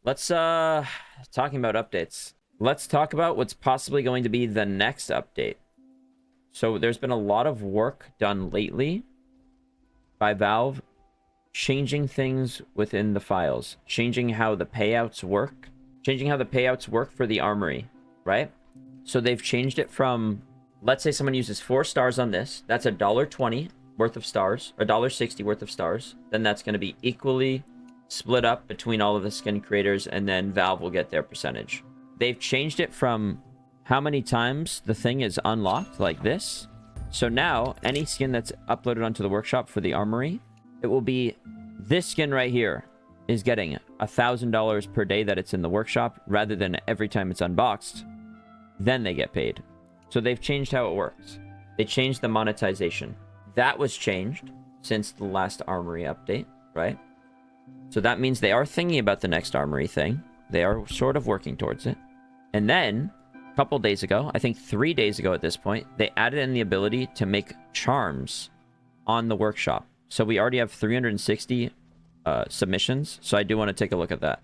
Let's talking about updates. Let's talk about what's possibly going to be the next update. So there's been a lot of work done lately by Valve changing things within the files, changing how the payouts work, for the armory, right? So they've changed it from, let's say someone uses 4 stars on this, that's $1.20 worth of stars, or $1.60 worth of stars. Then that's going to be equally split up between all of the skin creators, and then Valve will get their percentage. They've changed it from how many times the thing is unlocked, like this. So now, any skin that's uploaded onto the workshop for the armory, it will be this skin right here is getting $1,000 per day that it's in the workshop, rather than every time it's unboxed. Then they get paid. So they've changed how it works. They changed the monetization. That was changed since the last armory update, right? So that means they are thinking about the next armory thing. They are sort of working towards it. And then, a couple days ago, I think 3 days ago at this point, they added in the ability to make charms on the workshop. So we already have 360 submissions. So I do want to take a look at that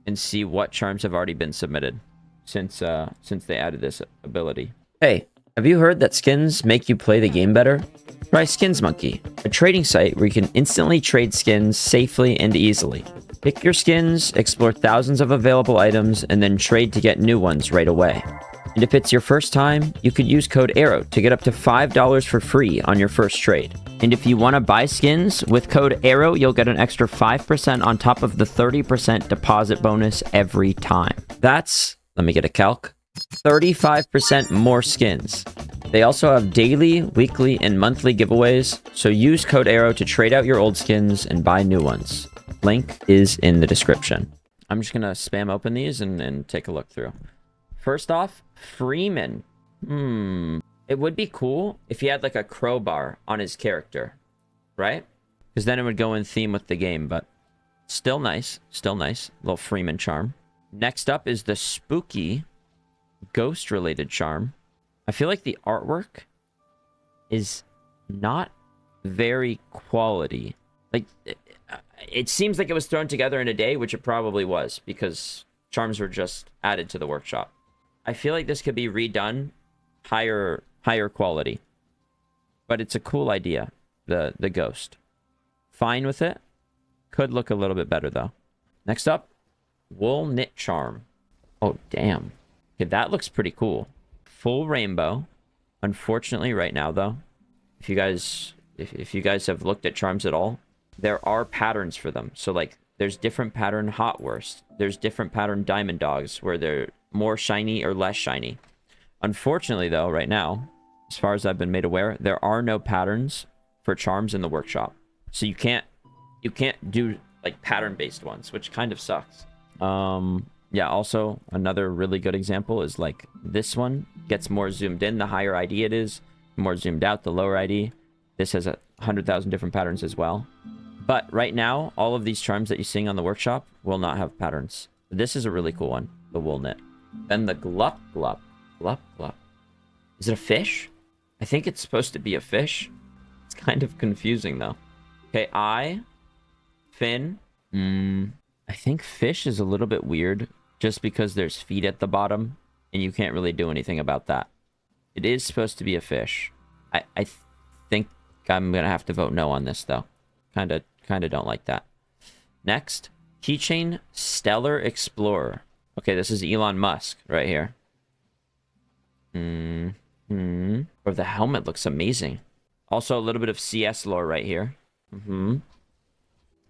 and see what charms have already been submitted since they added this ability. Hey, have you heard that skins make you play the game better? Try Skins Monkey, a trading site where you can instantly trade skins safely and easily. Pick your skins, explore thousands of available items, and then trade to get new ones right away. And if it's your first time, you could use code ARROW to get up to $5 for free on your first trade. And if you want to buy skins, with code ARROW, you'll get an extra 5% on top of the 30% deposit bonus every time. That's, let me get a calc, 35% more skins. They also have daily, weekly, and monthly giveaways, so use code ARROW to trade out your old skins and buy new ones. Link is in the description. I'm just going to spam open these and take a look through. First off, Freeman. It would be cool if he had like a crowbar on his character, right? Because then it would go in theme with the game, but still nice. Still nice. Little Freeman charm. Next up is the spooky ghost-related charm. I feel like the artwork is not very quality. Like, it seems like it was thrown together in a day, which it probably was, because charms were just added to the workshop. I feel like this could be redone higher quality. But it's a cool idea, the ghost. Fine with it. Could look a little bit better, though. Next up, wool knit charm. Oh, damn. Okay, that looks pretty cool. Full rainbow. Unfortunately, right now, though, if you guys have looked at charms at all, there are patterns for them. So, like, there's different pattern Hot Worst. There's different pattern Diamond Dogs, where they're more shiny or less shiny. Unfortunately, though, right now, as far as I've been made aware, there are no patterns for charms in the workshop. So you can't do, like, pattern-based ones, which kind of sucks. Yeah, also, another really good example is, like, this one gets more zoomed in the higher ID it is, more zoomed out the lower ID. This has 100,000 different patterns as well. But right now, all of these charms that you're seeing on the workshop will not have patterns. This is a really cool one, the wool knit. Then the glup glup. Glup glup. Is it a fish? I think it's supposed to be a fish. It's kind of confusing, though. Okay, fin. I think fish is a little bit weird, just because there's feet at the bottom, and you can't really do anything about that. It is supposed to be a fish. I think I'm gonna have to vote no on this, though. Kinda don't like that. Next, keychain Stellar Explorer. Okay, this is Elon Musk right here. Or the helmet looks amazing. Also, a little bit of CS lore right here. You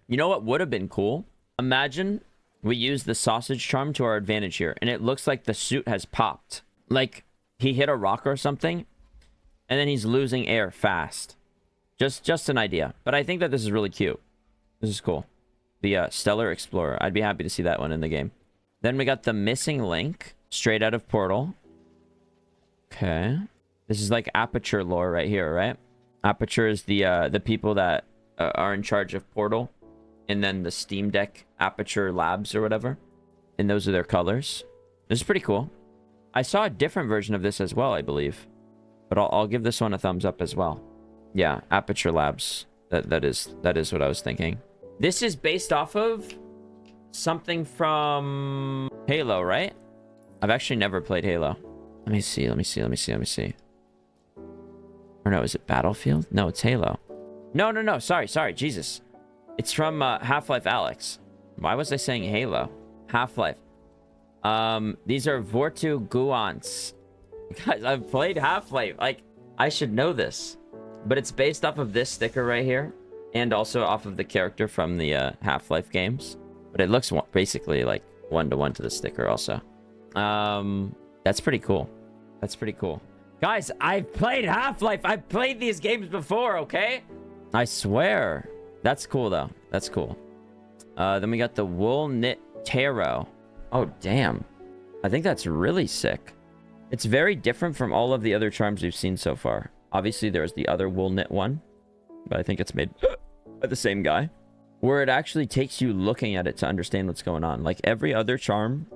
know what would have been cool? Imagine we use the sausage charm to our advantage here, and it looks like the suit has popped. Like, he hit a rock or something, and then he's losing air fast. Just an idea. But I think that this is really cute. This is cool. The Stellar Explorer. I'd be happy to see that one in the game. Then we got the Missing Link, straight out of Portal. Okay. This is like Aperture lore right here, right? Aperture is the people that are in charge of Portal. And then the Steam Deck Aperture Labs or whatever. And those are their colors. This is pretty cool. I saw a different version of this as well, I believe. But I'll give this one a thumbs up as well. Yeah, Aperture Labs. That is what I was thinking. This is based off of something from Halo, right? I've actually never played Halo. Let me see. Or no, is it Battlefield? No, it's Halo. No. Sorry. Jesus. It's from Half-Life Alyx. Why was I saying Halo? Half-Life. These are Vortu Guants. Guys, I've played Half-Life. Like, I should know this. But it's based off of this sticker right here. And also off of the character from the Half-Life games. But it looks basically like one-to-one to the sticker also. That's pretty cool. Guys, I've played Half-Life. I've played these games before, okay? I swear. That's cool, though. That's cool. Then we got the Wool Knit Tarot. Oh, damn. I think that's really sick. It's very different from all of the other charms we've seen so far. Obviously, there's the other Wool Knit one. But I think it's made by the same guy. Where it actually takes you looking at it to understand what's going on. Like, every other charm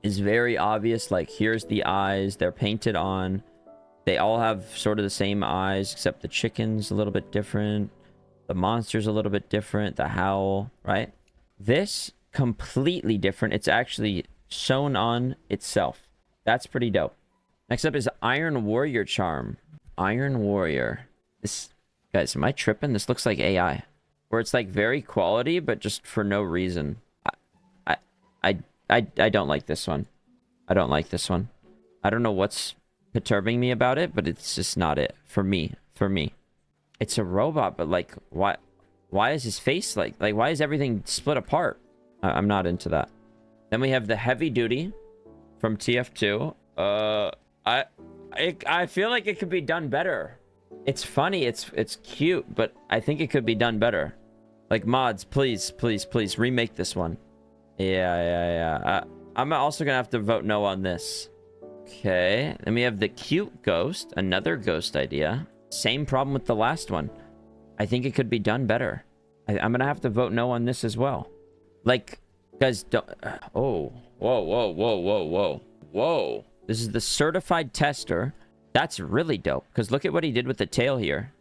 is very obvious. Like, here's the eyes. They're painted on. They all have sort of the same eyes, except the chicken's a little bit different. The monster's a little bit different. The howl, right? This, completely different. It's actually sewn on itself. That's pretty dope. Next up is Iron Warrior charm. Iron Warrior. This, guys, am I tripping? This looks like AI. Where it's like very quality, but just for no reason. I don't like this one. I don't like this one. I don't know what's perturbing me about it, but it's just not it. For me. It's a robot, but like, why is his face like why is everything split apart? I'm not into that. Then we have the Heavy Duty from TF2. I feel like it could be done better. It's funny, it's cute, but I think it could be done better. Like, mods, please remake this one. Yeah. I'm also gonna have to vote no on this. Okay, then we have the Cute Ghost, another ghost idea. Same problem with the last one. I think it could be done better. I'm gonna have to vote no on this as well. Like, guys, don't... Oh, whoa. This is the Certified Tester. That's really dope, because look at what he did with the tail here.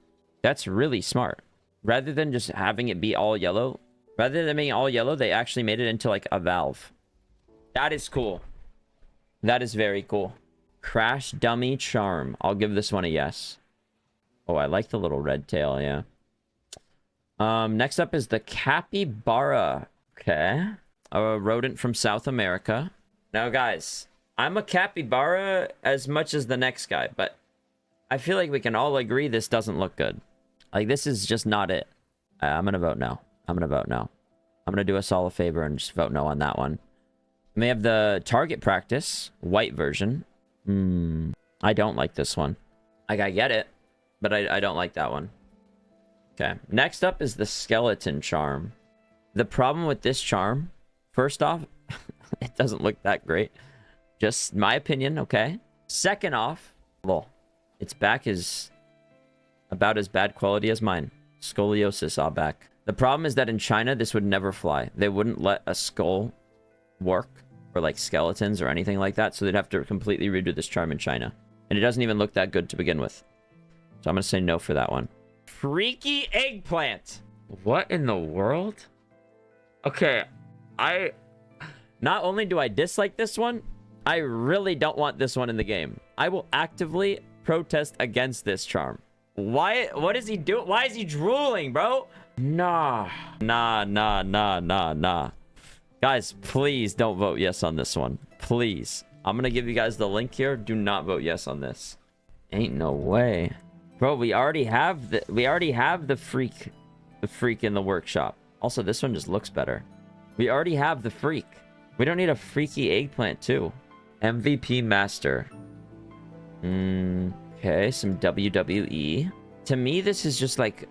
That's really smart. Rather than just having it be all yellow, they actually made it into like a valve. That is cool. That is very cool. Crash Dummy Charm. I'll give this one a yes. Oh, I like the little red tail, yeah. Next up is the Capybara. Okay. A rodent from South America. Now, guys, I'm a capybara as much as the next guy, but I feel like we can all agree this doesn't look good. Like, this is just not it. I'm gonna vote no. I'm gonna do us all a favor and just vote no on that one. We have the Target Practice, white version. I don't like this one. Like, I get it, but I don't like that one. Okay. Next up is the Skeleton Charm. The problem with this charm, first off, it doesn't look that great. Just my opinion, okay? Second off, well, its back is about as bad quality as mine. Scoliosis all back. The problem is that in China, this would never fly. They wouldn't let a skull work, or like skeletons or anything like that, so they'd have to completely redo this charm in China. And it doesn't even look that good to begin with. So I'm gonna say no for that one. Freaky Eggplant. What in the world? Okay, not only do I dislike this one, I really don't want this one in the game. I will actively protest against this charm. Why? What is he doing? Why is he drooling, bro? Nah. Guys, please don't vote yes on this one. Please. I'm gonna give you guys the link here. Do not vote yes on this. Ain't no way. Bro, we already have the freak in the workshop. Also, this one just looks better. We already have the freak. We don't need a freaky eggplant too. MVP Master. Okay, some WWE. To me, this is just like,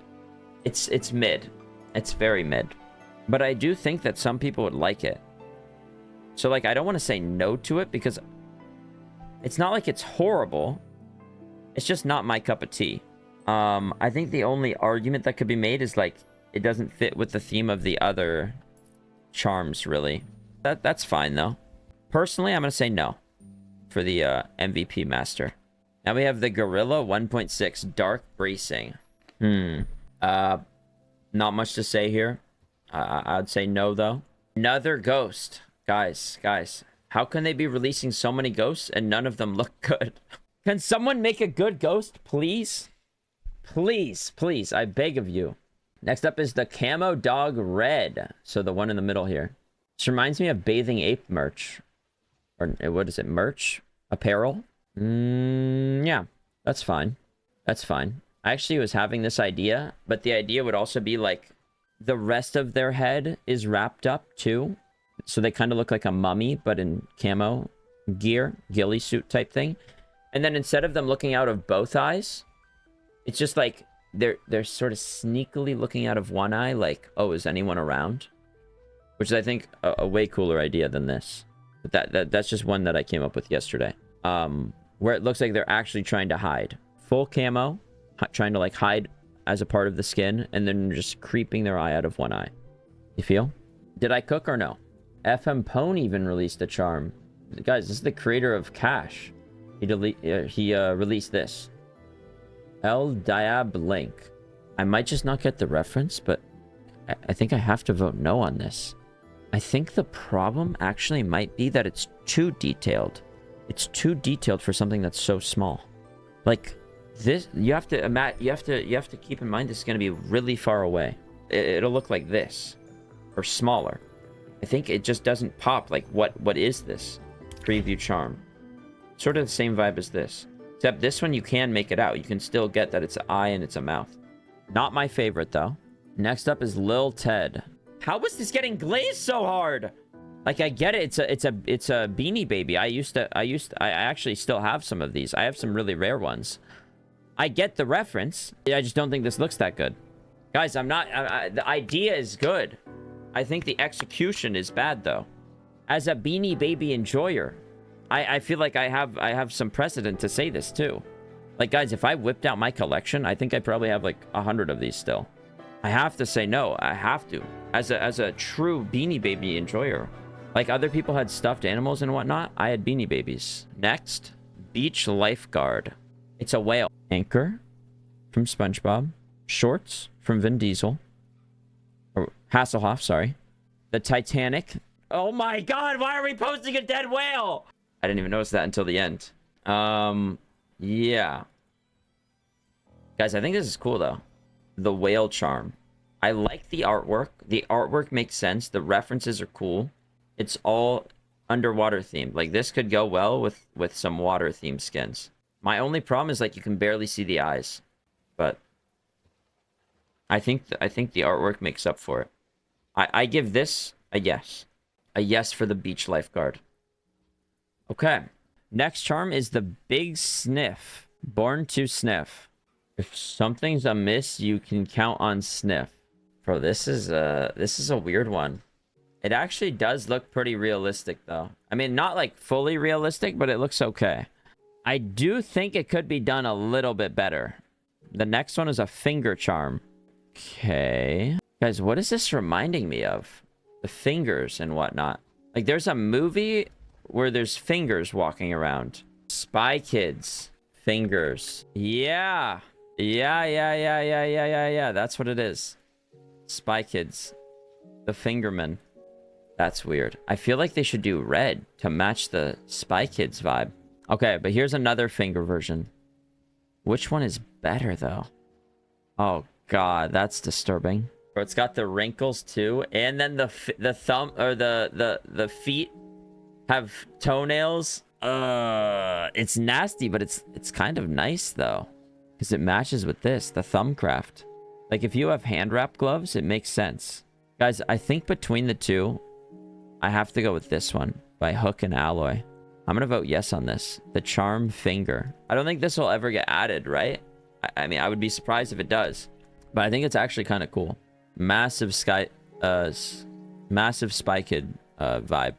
it's mid. It's very mid. But I do think that some people would like it. So, like, I don't want to say no to it because it's not like it's horrible. It's just not my cup of tea. I think the only argument that could be made is, like, it doesn't fit with the theme of the other charms, really. That's fine, though. Personally, I'm going to say no for the MVP Master. Now we have the Gorilla 1.6 Dark Bracing. Not much to say here. I'd say no, though. Another ghost. Guys. How can they be releasing so many ghosts and none of them look good? Can someone make a good ghost, please? Please, I beg of you. Next up is the Camo Dog Red. So the one in the middle here. This reminds me of Bathing Ape merch. Or what is it? Merch? Apparel? Yeah. That's fine. That's fine. I actually was having this idea, but the idea would also be like the rest of their head is wrapped up too. So they kind of look like a mummy, but in camo gear, ghillie suit type thing. And then instead of them looking out of both eyes, it's just like they're sort of sneakily looking out of one eye, like, oh, is anyone around? Which is, I think, a way cooler idea than this. But that's just one that I came up with yesterday. Where it looks like they're actually trying to hide. Full camo, trying to like hide as a part of the skin, and then just creeping their eye out of one eye. You feel? Did I cook or no? FM Pone even released a charm. Guys, this is the creator of Cash. He released this. El Diab Link. I might just not get the reference, but I think I have to vote no on this. I think the problem actually might be that it's too detailed. It's too detailed for something that's so small. Like this, you have to keep in mind this is going to be really far away. It'll look like this or smaller. I think it just doesn't pop. Like what is this? Preview charm. Sort of the same vibe as this. Except this one you can make it out. You can still get that it's an eye and it's a mouth. Not my favorite though. Next up is Lil Ted. How was this getting glazed so hard? Like I get it, it's a Beanie Baby. I actually still have some of these. I have some really rare ones. I get the reference. I just don't think this looks that good. Guys, the idea is good. I think the execution is bad though. As a Beanie Baby enjoyer, I feel like I have some precedent to say this too. Like guys, if I whipped out my collection, I think I probably have like 100 of these still. I have to say no. I have to. As a true Beanie Baby enjoyer. Like other people had stuffed animals and whatnot, I had Beanie Babies. Next, Beach Lifeguard. It's a whale. Anchor from SpongeBob. Shorts from Vin Diesel. Or Hasselhoff, sorry. The Titanic. Oh my god, why are we posting a dead whale? I didn't even notice that until the end. Yeah. Guys, I think this is cool though. The whale charm. I like the artwork. The artwork makes sense. The references are cool. It's all underwater themed. Like this could go well with some water themed skins. My only problem is like you can barely see the eyes. But I think the artwork makes up for it. I give this a yes. A yes for the beach lifeguard. Okay. Next charm is the Big Sniff. Born to Sniff. If something's amiss, you can count on Sniff. Bro, this is a weird one. It actually does look pretty realistic, though. I mean, not like fully realistic, but it looks okay. I do think it could be done a little bit better. The next one is a finger charm. Okay. Guys, what is this reminding me of? The fingers and whatnot. Like, there's a movie where there's fingers walking around. Spy Kids. Fingers. Yeah. Yeah. That's what it is. Spy Kids. The Fingerman. That's weird. I feel like they should do red to match the Spy Kids vibe. Okay, but here's another finger version. Which one is better, though? Oh, God, that's disturbing. Bro, it's got the wrinkles, too. And then the thumb, or the feet have toenails. It's nasty, but it's kind of nice, though. Because it matches with this, the thumb craft. Like, if you have hand wrap gloves, it makes sense. Guys, I think between the two, I have to go with this one by Hook and Alloy. I'm going to vote yes on this. The Charm Finger. I don't think this will ever get added, right? I mean, I would be surprised if it does. But I think it's actually kind of cool. Massive Spy Kid vibe.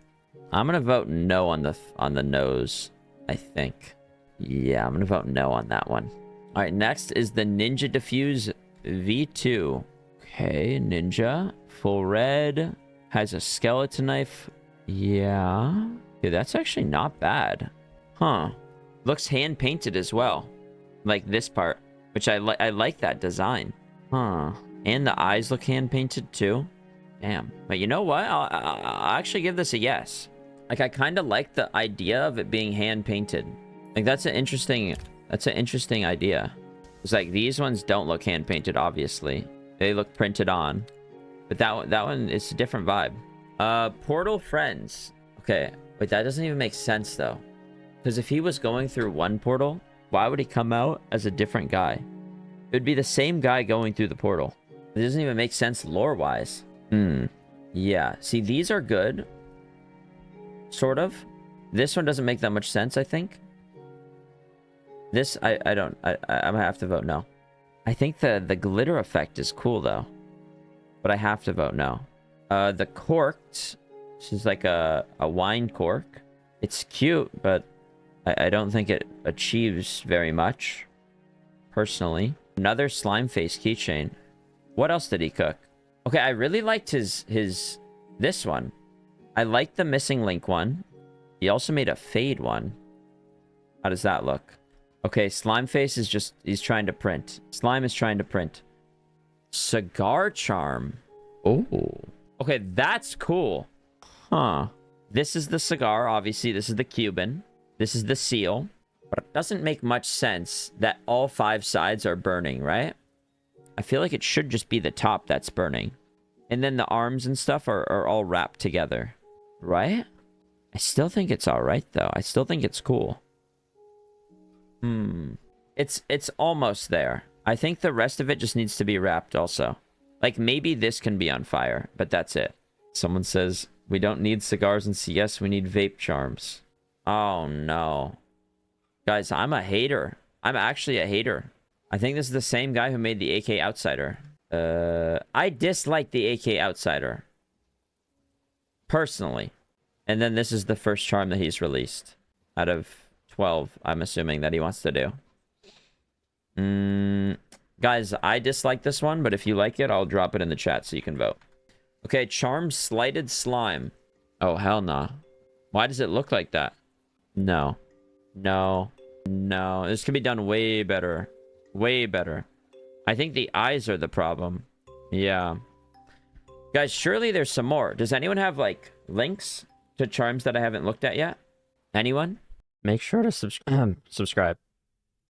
I'm going to vote no on the nose, I think. Yeah, I'm going to vote no on that one. All right, next is the Ninja Diffuse V2. Okay, Ninja. Full red. Has a skeleton knife. Yeah. Dude, that's actually not bad. Huh. Looks hand-painted as well. Like this part. Which I like that design. Huh. And the eyes look hand-painted too. Damn. But you know what? I'll actually give this a yes. Like, I kind of like the idea of it being hand painted. Like, that's an interesting idea. It's like, these ones don't look hand painted, obviously. They look printed on. But that one is a different vibe. Portal friends. Okay, wait, that doesn't even make sense, though. Because if he was going through one portal, why would he come out as a different guy? It would be the same guy going through the portal. It doesn't even make sense lore-wise. Yeah, see, these are good. Sort of. This one doesn't make that much sense, I think. This, I'm gonna have to vote no. I think the glitter effect is cool, though. But I have to vote no. The corked, this is like a wine cork. It's cute, but I don't think it achieves very much, personally. Another slime face keychain. What else did he cook? Okay, I really liked this one. I liked the missing link one. He also made a fade one. How does that look? Okay, slime face is just, he's trying to print. Slime is trying to print. Cigar charm. Oh. Okay, that's cool. Huh. This is the cigar, obviously. This is the Cuban. This is the seal. But it doesn't make much sense that all 5 sides are burning, right? I feel like it should just be the top that's burning. And then the arms and stuff are all wrapped together. Right? I still think it's alright, though. I still think it's cool. It's almost there. I think the rest of it just needs to be wrapped also. Like, maybe this can be on fire, but that's it. Someone says, we don't need cigars in CS, we need vape charms. Oh, no. Guys, I'm a hater. I'm actually a hater. I think this is the same guy who made the AK Outsider. I dislike the AK Outsider. Personally. And then this is the first charm that he's released. Out of 12, I'm assuming, that he wants to do. Guys, I dislike this one, but if you like it, I'll drop it in the chat so you can vote. Okay, Charms Slighted Slime. Oh, hell nah. Why does it look like that? No. No. No. This could be done way better. Way better. I think the eyes are the problem. Yeah. Guys, surely there's some more. Does anyone have, like, links to charms that I haven't looked at yet? Anyone? Make sure to subscribe.